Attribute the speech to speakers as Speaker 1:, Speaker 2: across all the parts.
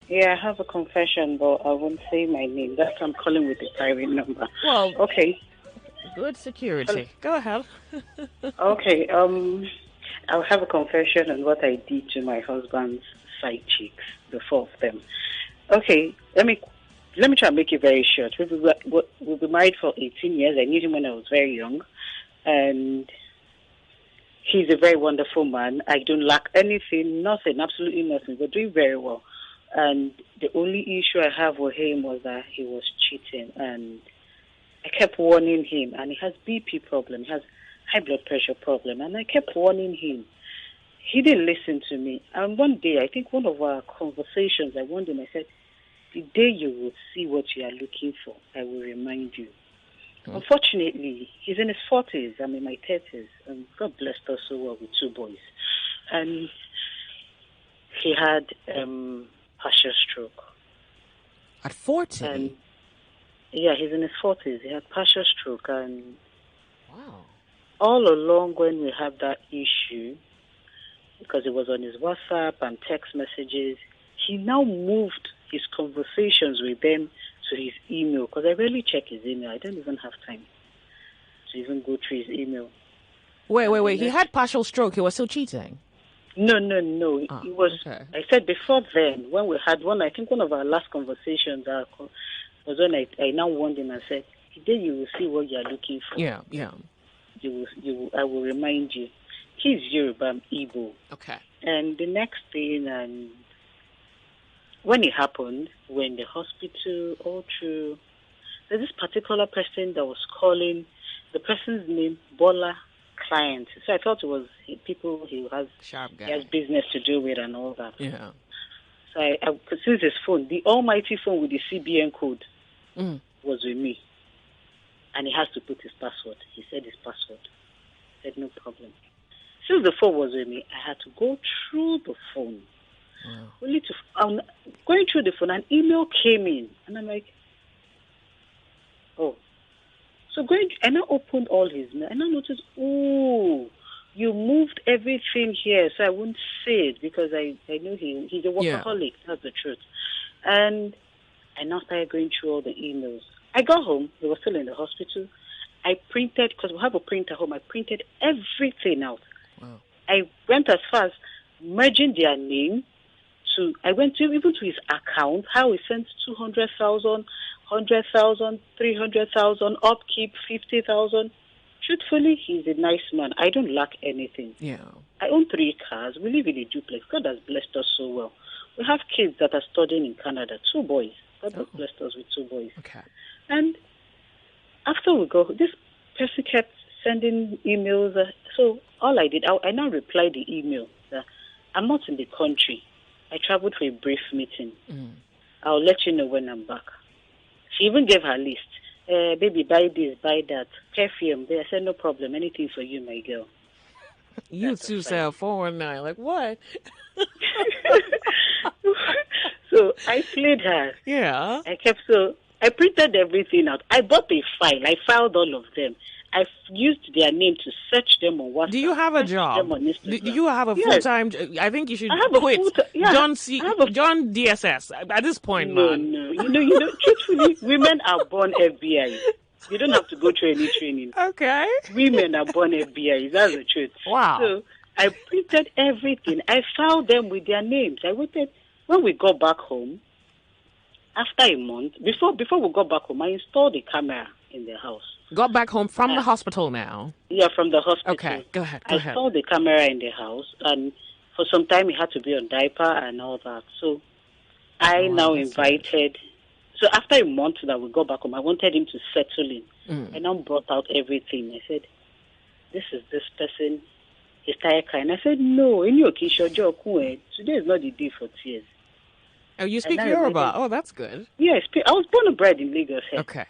Speaker 1: Yeah, I have a confession, but I won't say my name. That's why I'm calling with a private number.
Speaker 2: Well,
Speaker 1: Okay.
Speaker 2: good security. Go ahead.
Speaker 1: Okay. I'll have a confession on what I did to my husband's side chicks, the four of them. Okay. Let me try and make it very short. We've been married for 18 years. I knew him when I was very young, and he's a very wonderful man. I don't lack anything, nothing, absolutely nothing. We're doing very well. And the only issue I have with him was that he was cheating, and I kept warning him. And he has BP problem, he has high blood pressure problem, and I kept warning him. He didn't listen to me. And one day, I think one of our conversations, I warned him. I said, "The day you will see what you are looking for, I will remind you." Unfortunately, he's in his 40s. I'm in my 30s. And God blessed us so well with two boys. And he had partial stroke.
Speaker 2: At 40?
Speaker 1: And yeah, he's in his 40s. He had partial stroke. And
Speaker 2: Wow.
Speaker 1: all along when we had that issue, because it was on his WhatsApp and text messages, he now moved his conversations with them to his email, because I rarely check his email. I don't even have time to even go through his email.
Speaker 2: Wait. He had partial stroke. He was still cheating.
Speaker 1: No.
Speaker 2: Ah,
Speaker 1: It was.
Speaker 2: okay.
Speaker 1: I said before then, when we had one. I think one of our last conversations was when I now warned him and said, "The day you will see what you are looking for,
Speaker 2: Yeah.
Speaker 1: I will remind you." He's Yoruba, I'm Igbo,
Speaker 2: Okay.
Speaker 1: and the next thing, when it happened, we're in the hospital all through. There's this particular person that was calling. The person's name Bola client. So I thought it was people
Speaker 2: Sharp
Speaker 1: he has
Speaker 2: guy.
Speaker 1: business to do with and all that.
Speaker 2: Yeah.
Speaker 1: So I since his phone, the almighty phone with the CBN code
Speaker 2: Mm.
Speaker 1: was with me, and he has to put his password. He said his password. I said no problem. Since the phone was with me, I had to go through the phone.
Speaker 2: Wow.
Speaker 1: Only to going through the phone, an email came in, and I'm like, oh. So and I opened all his mail, and I noticed, oh, you moved everything here, so I wouldn't say it because I know he's a
Speaker 2: Yeah.
Speaker 1: workaholic. That's the truth. And I now started going through all the emails. I got home. He was still in the hospital. I printed, because we have a printer home, I printed everything out.
Speaker 2: Wow.
Speaker 1: I went as far as merging their name I went to even to his account, how he sent 200,000, 100,000, 300,000, upkeep 50,000. Truthfully, he's a nice man. I don't lack anything.
Speaker 2: Yeah.
Speaker 1: I own 3 cars. We live in a duplex. God has blessed us so well. We have kids that are studying in Canada, 2 boys. God has blessed us with 2 boys.
Speaker 2: Okay.
Speaker 1: And after we go, this person kept sending emails. So all I did, I now replied the email that I'm not in the country. I traveled for a brief meeting. I'll let you know when I'm back. She even gave her list. Baby, buy this, buy that. Perfume. I said, no problem. Anything for you, my girl.
Speaker 2: You two sell 419. Like what?
Speaker 1: So I played her.
Speaker 2: Yeah.
Speaker 1: I printed everything out. I bought a file. I filed all of them. I used their name to search them on WhatsApp.
Speaker 2: Do you have a
Speaker 1: search
Speaker 2: job?
Speaker 1: them on
Speaker 2: Do
Speaker 1: Instagram.
Speaker 2: you have a
Speaker 1: Yes.
Speaker 2: full-time? I think you should
Speaker 1: I have a
Speaker 2: quit.
Speaker 1: full-time. Yeah,
Speaker 2: John DSS. At this point,
Speaker 1: No.
Speaker 2: man.
Speaker 1: You know. Truthfully, women are born FBI. You don't have to go through any training.
Speaker 2: Okay.
Speaker 1: Women are born FBI. That's the truth.
Speaker 2: Wow.
Speaker 1: So I printed everything. I filed them with their names. I waited. When we got back home, after a month, before we got back home, I installed a camera in the house.
Speaker 2: Got back home from the hospital now.
Speaker 1: Yeah, from the hospital.
Speaker 2: Okay, go ahead.
Speaker 1: I installed the camera in the house, and for some time he had to be on diaper and all that. So I now invited. So after a month that we got back home, I wanted him to settle in. I now brought out everything. I said, "This is this person. He's tired crying." I said, "No, in your case, today is not the day for tears."
Speaker 2: Oh, you speak Yoruba? Oh, that's good.
Speaker 1: Yeah, I was born and bred in Lagos.
Speaker 2: Okay.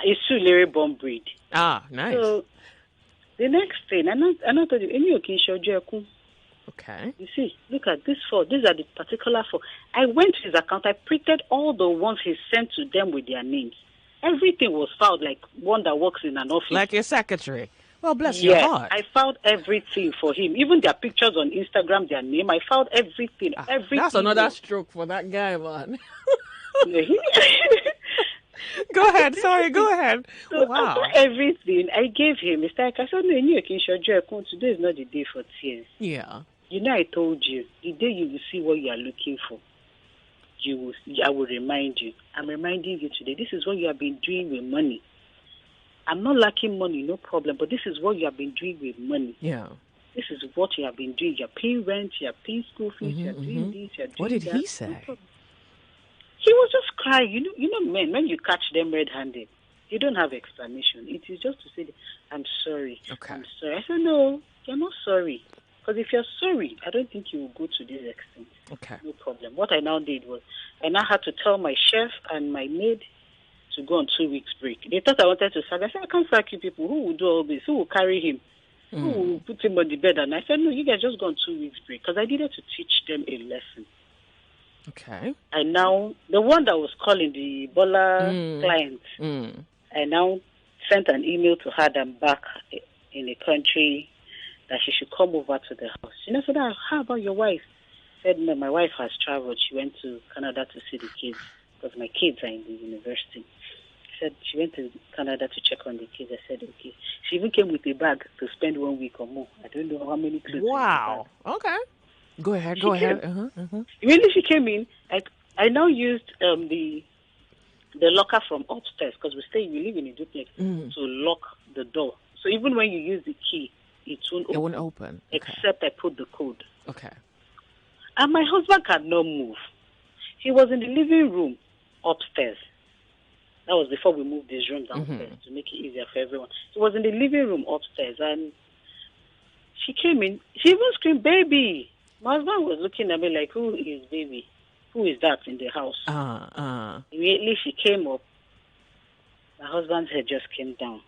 Speaker 1: It's Sulere born breed.
Speaker 2: Ah, nice.
Speaker 1: So the next thing, I told you, in your case,
Speaker 2: okay.
Speaker 1: You see, look at this 4. These are the particular 4. I went to his account. I printed all the ones he sent to them with their names. Everything was filed like one that works in an office.
Speaker 2: Like your secretary. Well, bless your
Speaker 1: Yeah,
Speaker 2: heart.
Speaker 1: I found everything for him. Even their pictures on Instagram, their name. I found everything. Every
Speaker 2: That's another
Speaker 1: email.
Speaker 2: stroke for that guy, man. Go ahead. Sorry, go ahead.
Speaker 1: So after
Speaker 2: Wow.
Speaker 1: everything I gave him, it's like I said, no, you can show you. Today is not the day for tears.
Speaker 2: Yeah.
Speaker 1: You know, I told you, the day you will see what you are looking for, I will remind you. I'm reminding you today. This is what you have been doing with money. I'm not lacking money, no problem, but this is what you have been doing with money.
Speaker 2: Yeah.
Speaker 1: This is what you have been doing. You're paying rent, you're paying school fees, you're doing this, you're doing
Speaker 2: What did
Speaker 1: that.
Speaker 2: he
Speaker 1: No
Speaker 2: say?
Speaker 1: problem. He was just crying. You know, men, when you catch them red-handed, you don't have explanation. It is just to say, I'm sorry.
Speaker 2: Okay.
Speaker 1: I'm sorry. I said, no, you're not sorry. Because if you're sorry, I don't think you will go to this extent.
Speaker 2: Okay.
Speaker 1: No problem. What I now did was, I now had to tell my chef and my maid to go on 2 weeks break. They thought I wanted to sack. I said, I can't sack you people. Who will do all this? Who will carry him? Who will put him on the bed? And I said, no, you guys just go on 2 weeks break. Because I needed to teach them a lesson.
Speaker 2: Okay.
Speaker 1: And now, the one that was calling the Bola client, I now sent an email to her that I'm back in the country, that she should come over to the house. She said, how about your wife? I said, no, my wife has traveled. She went to Canada to see the kids, because my kids are in the university. She said she went to Canada to check on the kids. I said, okay. She even came with a bag to spend 1 week or more. I don't know how many clothes.
Speaker 2: Wow. Okay. Go ahead.
Speaker 1: Immediately she came in, I now used the locker from upstairs, because we live in a duplex, to lock the door. So even when you use the key, it won't
Speaker 2: open. Okay.
Speaker 1: Except I put the code.
Speaker 2: Okay.
Speaker 1: And my husband cannot move. He was in the living room upstairs. That was before we moved this room downstairs to make it easier for everyone. He was in the living room upstairs, and she came in. She even screamed, baby. My husband was looking at me like, who is baby? Who is that in the house? Immediately she came up. My husband's head just came down.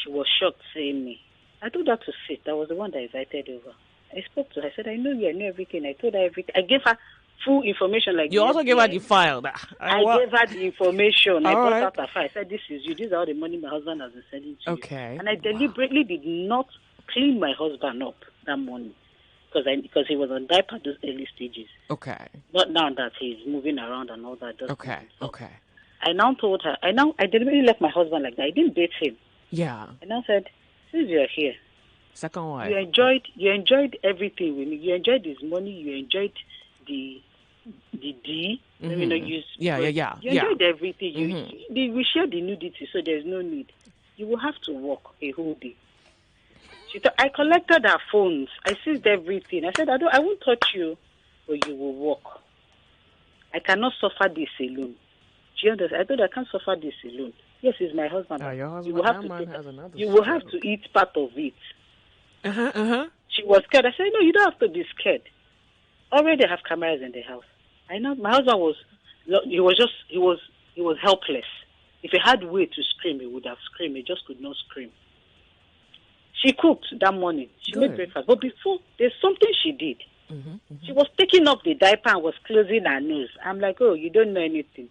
Speaker 1: She was shocked, saying me. I told her to sit. I was the one that invited over. I spoke to her. I said, I know you. I know everything. I told her everything. I gave her full information. Like
Speaker 2: you also gave her the file.
Speaker 1: I gave her the information. I brought out her file. I said, this is you. These are all the money my husband has been sending to you. And I deliberately did not clean my husband up that morning, because he was on diaper those early stages.
Speaker 2: Okay.
Speaker 1: Not now that he's moving around and all that.
Speaker 2: Okay.
Speaker 1: I now told her, I deliberately left my husband like that. I didn't date him.
Speaker 2: Yeah.
Speaker 1: And I said, since you're here,
Speaker 2: second wife,
Speaker 1: you enjoyed everything with me. You enjoyed his money. You enjoyed the D. Let me not use.
Speaker 2: Yeah.
Speaker 1: You enjoyed everything. We shared the nudity, so there's no need. You will have to work a whole day. I collected her phones. I seized everything. I said, I won't touch you, but you will work. I cannot suffer this alone. Do you understand? I told her I can't suffer this alone. Yes, he's my husband.
Speaker 2: Your husband,
Speaker 1: you will have to eat part of it. She was scared. I said, no, you don't have to be scared. Already have cameras in the house. I know my husband he was helpless. If he had way to scream, he would have screamed. He just could not scream. She cooked that morning. She made breakfast. But before, there's something she did. She was taking up the diaper and was closing her nose. I'm like, oh, you don't know anything.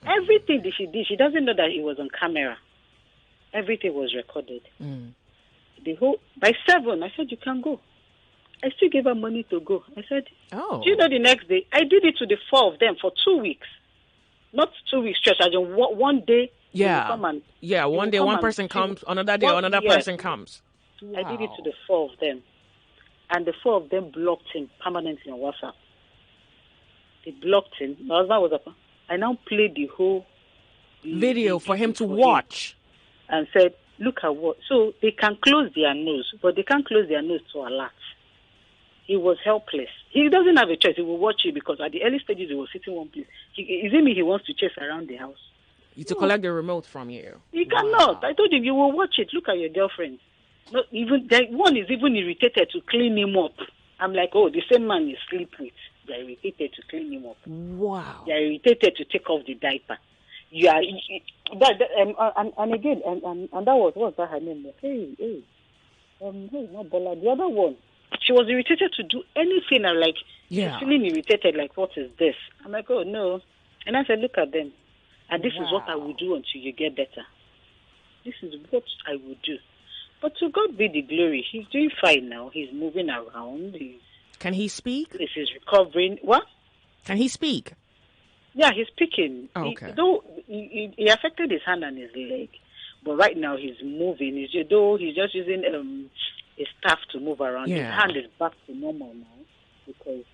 Speaker 1: Everything that she did, she doesn't know that it was on camera. Everything was recorded. By 7, I said, you can go. I still gave her money to go. I said, do you know the next day? I did it to the 4 of them for 2 weeks. Not 2 weeks stretch. I just one day.
Speaker 2: One day one person comes, another day another person comes. Wow.
Speaker 1: I did it to the 4 of them. And the 4 of them blocked him permanently on WhatsApp. They blocked him. My husband was up. I now played the whole
Speaker 2: video for him to watch.
Speaker 1: And said, look at what. So they can close their nose, but they can't close their nose to alert. He was helpless. He doesn't have a choice. He will watch it, because at the early stages he was sitting one place. Is it me he wants to chase around the house?
Speaker 2: To collect the remote from you.
Speaker 1: He cannot. I told him, you will watch it. Look at your girlfriend. Not even one is even irritated to clean him up. I'm like, oh, the same man you sleep with. They're irritated to clean him up.
Speaker 2: Wow.
Speaker 1: They're irritated to take off the diaper. You are, and again, and that was, what's that her name? Hey, not Bola. The other one, she was irritated to do anything. I'm like, she's feeling irritated. Like, what is this? I'm like, oh no. And I said, look at them. And this is what I will do until you get better. This is what I would do. But to God be the glory. He's doing fine now. He's moving around.
Speaker 2: Can he speak?
Speaker 1: He's recovering. What?
Speaker 2: Can he speak?
Speaker 1: Yeah, he's speaking.
Speaker 2: Oh, okay.
Speaker 1: He affected his hand and his leg, but right now he's moving. He's just using a staff to move around.
Speaker 2: Yeah.
Speaker 1: His hand is back to normal now because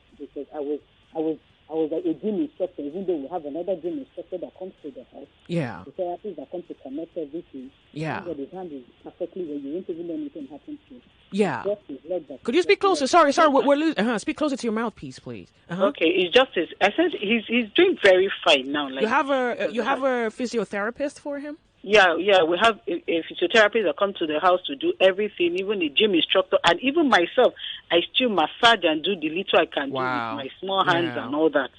Speaker 1: I was like a gym instructor. Even though we have another gym instructor that comes to the house.
Speaker 2: Yeah.
Speaker 1: The therapist that comes to connect everything.
Speaker 2: Yeah.
Speaker 1: But his hand is perfectly where you won't even know anything happen to him.
Speaker 2: Yeah.
Speaker 1: Just his leg that
Speaker 2: Could you speak closer? Sorry, we're losing. Speak closer to your mouthpiece, please.
Speaker 1: Okay, it's just his. I said he's doing very fine now. Like
Speaker 2: you have a physiotherapist for him?
Speaker 1: Yeah, we have a physiotherapist that comes to the house to do everything, even a gym instructor, and even myself. I still massage and do the little I can do with my small hands and all that.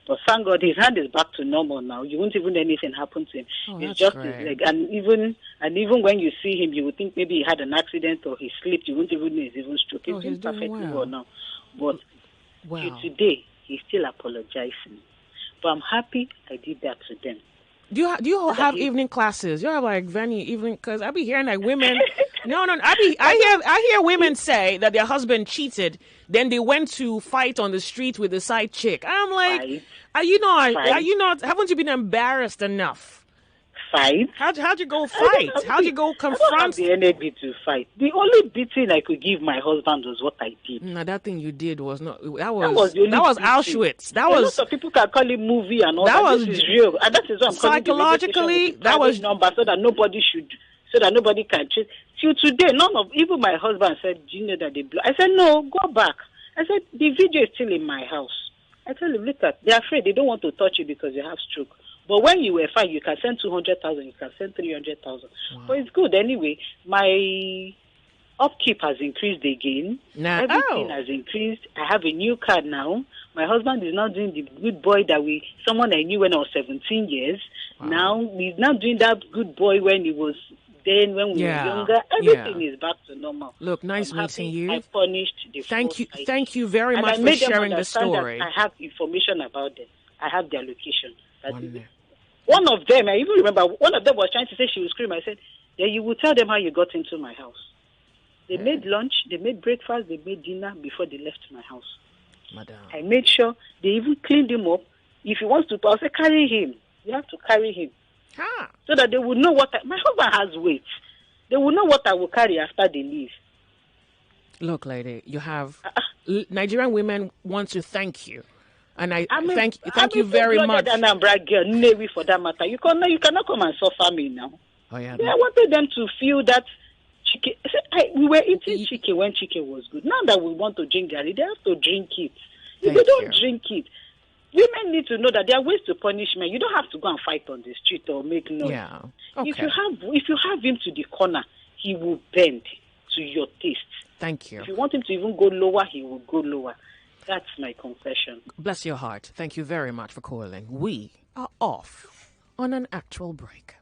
Speaker 1: But thank God his hand is back to normal now. You won't even anything happen to him. It's just his leg. And even when you see him, you would think maybe he had an accident or he slipped. You won't even know he's even struck. He's doing perfectly well now. But till today, he's still apologizing. But I'm happy I did that to them.
Speaker 2: Do you have evening classes? You have like venue evening? Because I be hearing like women. No. I hear women say that their husband cheated. Then they went to fight on the street with the side chick. I'm like, are you not? Haven't you been embarrassed enough?
Speaker 1: Fight?
Speaker 2: How'd you go fight? How'd you go confront?
Speaker 1: I don't have the energy to fight. The only beating I could give my husband was what I did.
Speaker 2: No, that thing you did was not. That was Auschwitz. That was.
Speaker 1: Lots of people can call it movie and all that. This is real, and that is what I'm
Speaker 2: psychologically.
Speaker 1: That was number so that nobody can cheat. Till today, even my husband said, "Do you know that they blow?" I said, "No, go back." I said, "The video is still in my house." I tell him, "Look they're afraid. They don't want to touch you because you have stroke." But when you were fine, you can send 200,000, you can send 300,000. Wow. But it's good anyway. My upkeep has increased again. Everything has increased. I have a new car now. My husband is now doing the good boy someone I knew when I was 17 years. Wow. Now he's not doing that good boy when we were younger. Everything is back to normal.
Speaker 2: Look, nice meeting you.
Speaker 1: I punished the
Speaker 2: Thank you very much for sharing the story.
Speaker 1: I have information about them. I have their location. One of them, I even remember, one of them was trying to say she would scream. I said, "Yeah, you will tell them how you got into my house." They made lunch, they made breakfast, they made dinner before they left my house.
Speaker 2: Madam.
Speaker 1: I made sure they even cleaned him up. If he wants to, I'll say, carry him. You have to carry him. So that they will know my husband has weight. They will know what I will carry after they leave.
Speaker 2: Look, lady, you have Nigerian women want to thank you. And thank you very much.
Speaker 1: And I'm brag girl, Navy for that matter. You cannot come and suffer me now.
Speaker 2: Oh yeah.
Speaker 1: I wanted them to feel that chicken. We were eating chicken when chicken was good. Now that we want to drink garri, they have to drink it. If they don't drink it, women need to know that there are ways to punish men. You don't have to go and fight on the street or make noise.
Speaker 2: Yeah. Okay.
Speaker 1: If you have him to the corner, he will bend to your taste.
Speaker 2: Thank you.
Speaker 1: If you want him to even go lower, he will go lower. That's my confession.
Speaker 2: Bless your heart. Thank you very much for calling. We are off on an actual break.